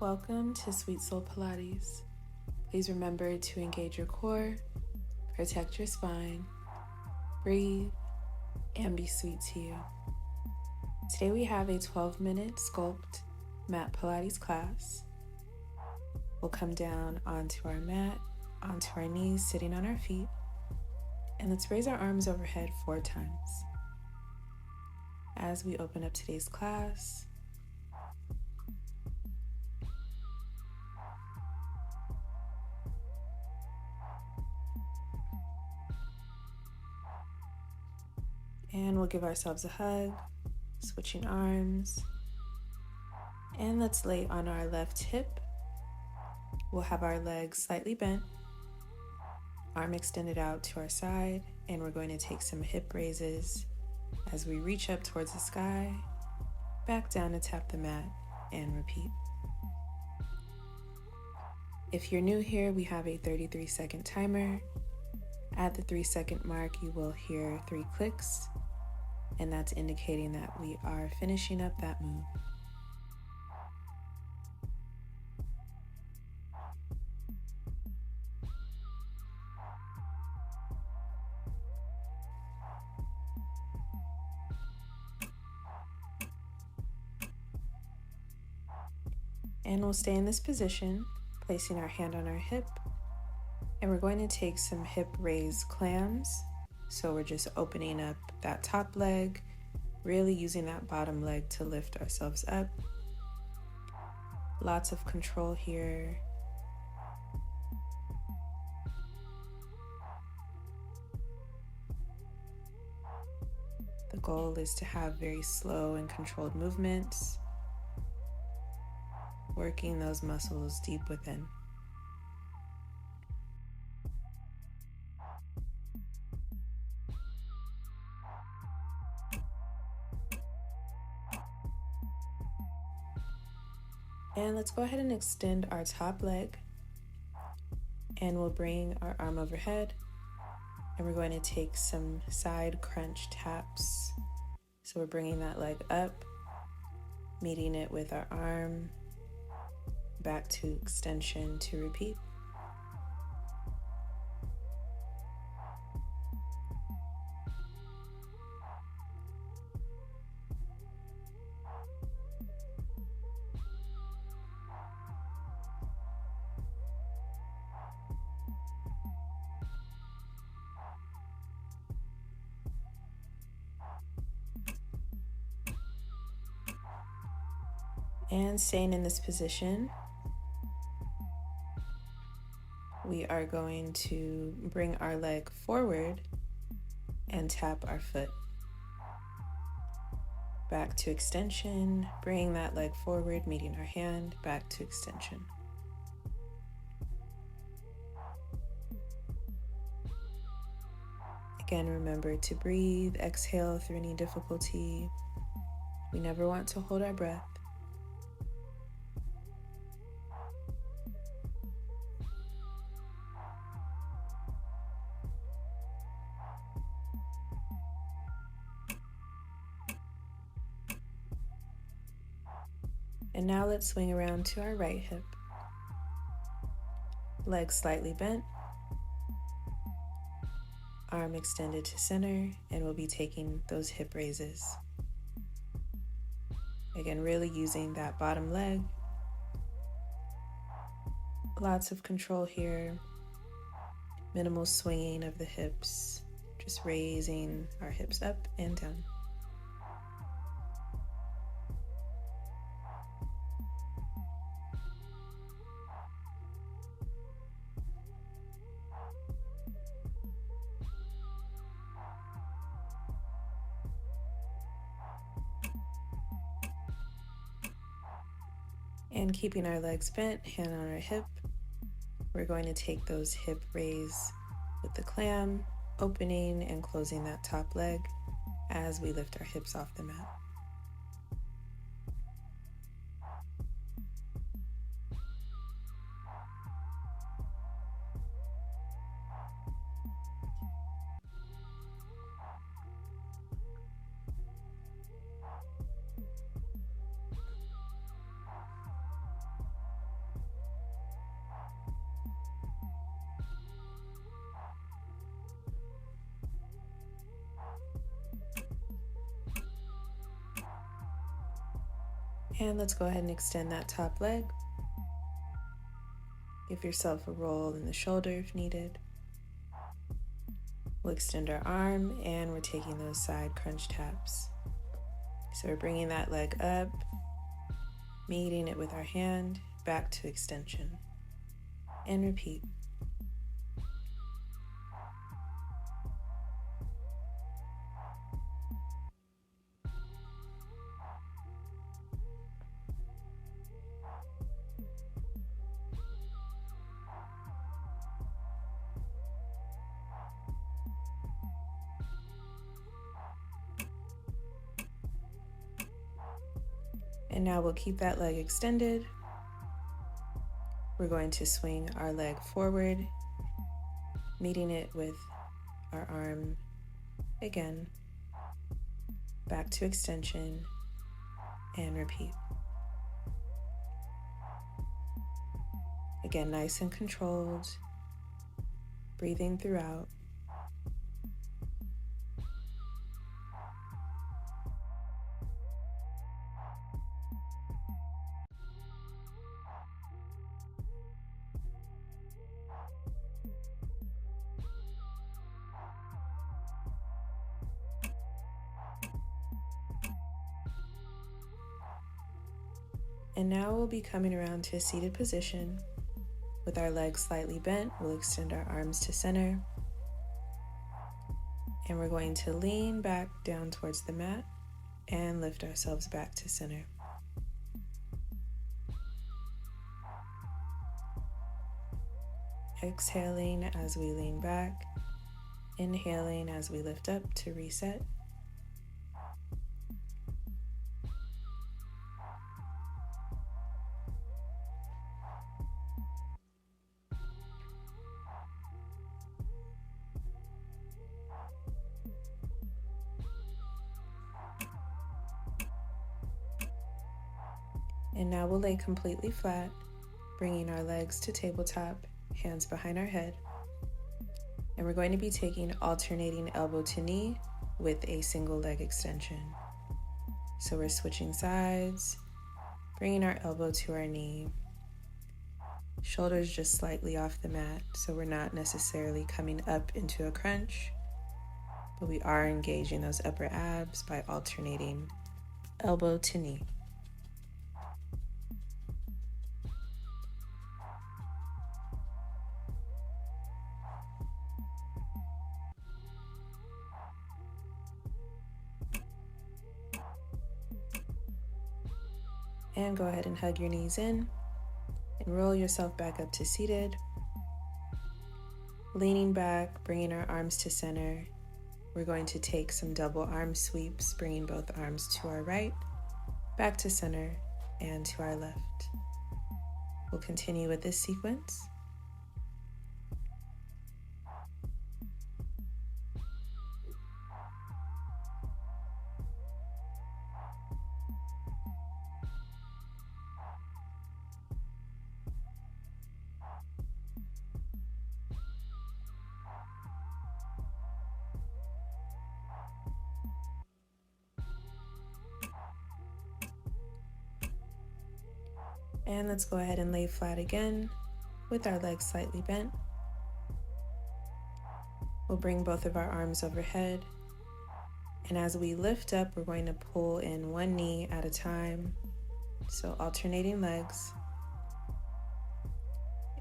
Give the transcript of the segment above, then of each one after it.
Welcome to Sweet Soul Pilates. Please remember to engage your core, protect your spine, breathe, and be sweet to you. Today we have a 12-minute sculpt mat Pilates class. We'll come down onto our mat, onto our knees, sitting on our feet, and let's raise our arms overhead 4 times. As we open up today's class, and we'll give ourselves a hug, switching arms, and let's lay on our left hip. We'll have our legs slightly bent, arm extended out to our side, and we're going to take some hip raises as we reach up towards the sky, back down to tap the mat, and repeat. If you're new here, we have a 33-second timer. At the 3-second mark, you will hear 3 clicks, and that's indicating that we are finishing up that move. And we'll stay in this position, placing our hand on our hip, and we're going to take some hip raise clams. So we're just opening up that top leg, really using that bottom leg to lift ourselves up. Lots of control here. The goal is to have very slow and controlled movements, working those muscles deep within. And let's go ahead and extend our top leg, and we'll bring our arm overhead, and we're going to take some side crunch taps. So we're bringing that leg up, meeting it with our arm, back to extension to repeat. And staying in this position, we are going to bring our leg forward and tap our foot. Back to extension, bring that leg forward, meeting our hand, back to extension. Again, remember to breathe, exhale through any difficulty. We never want to hold our breath. And now let's swing around to our right hip. Legs slightly bent, arm extended to center, and we'll be taking those hip raises. Again, really using that bottom leg. Lots of control here. Minimal swinging of the hips, just raising our hips up and down. And keeping our legs bent, hand on our hip, we're going to take those hip raise with the clam, opening and closing that top leg as we lift our hips off the mat. And let's go ahead and extend that top leg. Give yourself a roll in the shoulder if needed. We'll extend our arm and we're taking those side crunch taps. So we're bringing that leg up, meeting it with our hand, back to extension. And repeat. And now we'll keep that leg extended. We're going to swing our leg forward, meeting it with our arm again, back to extension, and repeat. Again, nice and controlled, breathing throughout. And now we'll be coming around to a seated position. With our legs slightly bent, we'll extend our arms to center. And we're going to lean back down towards the mat and lift ourselves back to center. Exhaling as we lean back, inhaling as we lift up to reset. And now we'll lay completely flat, bringing our legs to tabletop, hands behind our head. And we're going to be taking alternating elbow to knee with a single leg extension. So we're switching sides, bringing our elbow to our knee. Shoulders just slightly off the mat, so we're not necessarily coming up into a crunch, but we are engaging those upper abs by alternating elbow to knee. And go ahead and hug your knees in and roll yourself back up to seated. Leaning back, bringing our arms to center. We're going to take some double arm sweeps, bringing both arms to our right, back to center, and to our left. We'll continue with this sequence. And let's go ahead and lay flat again with our legs slightly bent. We'll bring both of our arms overhead. And as we lift up, we're going to pull in one knee at a time. So alternating legs.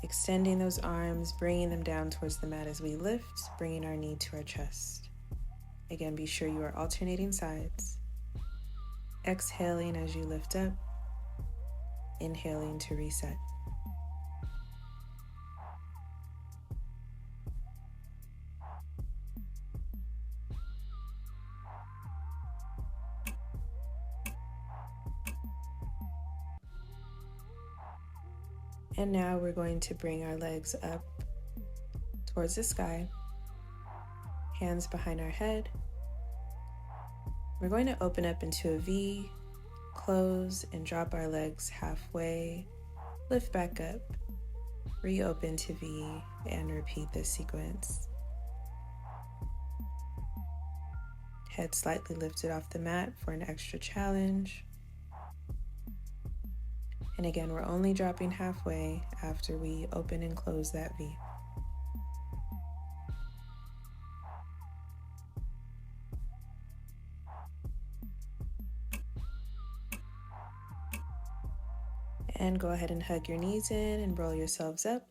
Extending those arms, bringing them down towards the mat as we lift, bringing our knee to our chest. Again, be sure you are alternating sides. Exhaling as you lift up. Inhaling to reset. And now we're going to bring our legs up towards the sky, hands behind our head. We're going to open up into a V, close and drop our legs halfway, lift back up, reopen to V, and repeat this sequence. Head slightly lifted off the mat for an extra challenge. And again, we're only dropping halfway after we open and close that V. And go ahead and hug your knees in and roll yourselves up.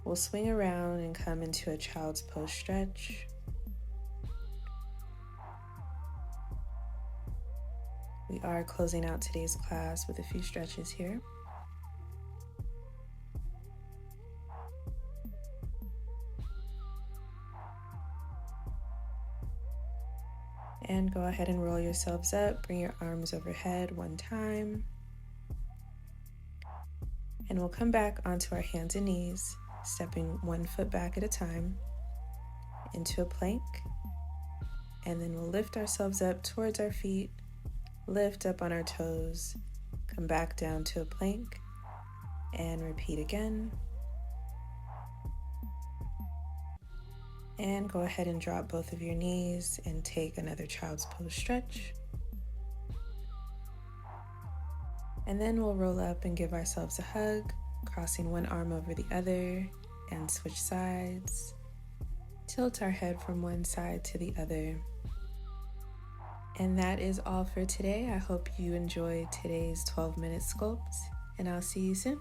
We'll swing around and come into a child's pose stretch. We are closing out today's class with a few stretches here. And go ahead and roll yourselves up. Bring your arms overhead one time. And we'll come back onto our hands and knees, stepping one foot back at a time into a plank. And then we'll lift ourselves up towards our feet, lift up on our toes, come back down to a plank, and repeat again. And go ahead and drop both of your knees and take another child's pose stretch. And then we'll roll up and give ourselves a hug, crossing one arm over the other and switch sides. Tilt our head from one side to the other. And that is all for today. I hope you enjoyed today's 12-minute sculpt, and I'll see you soon.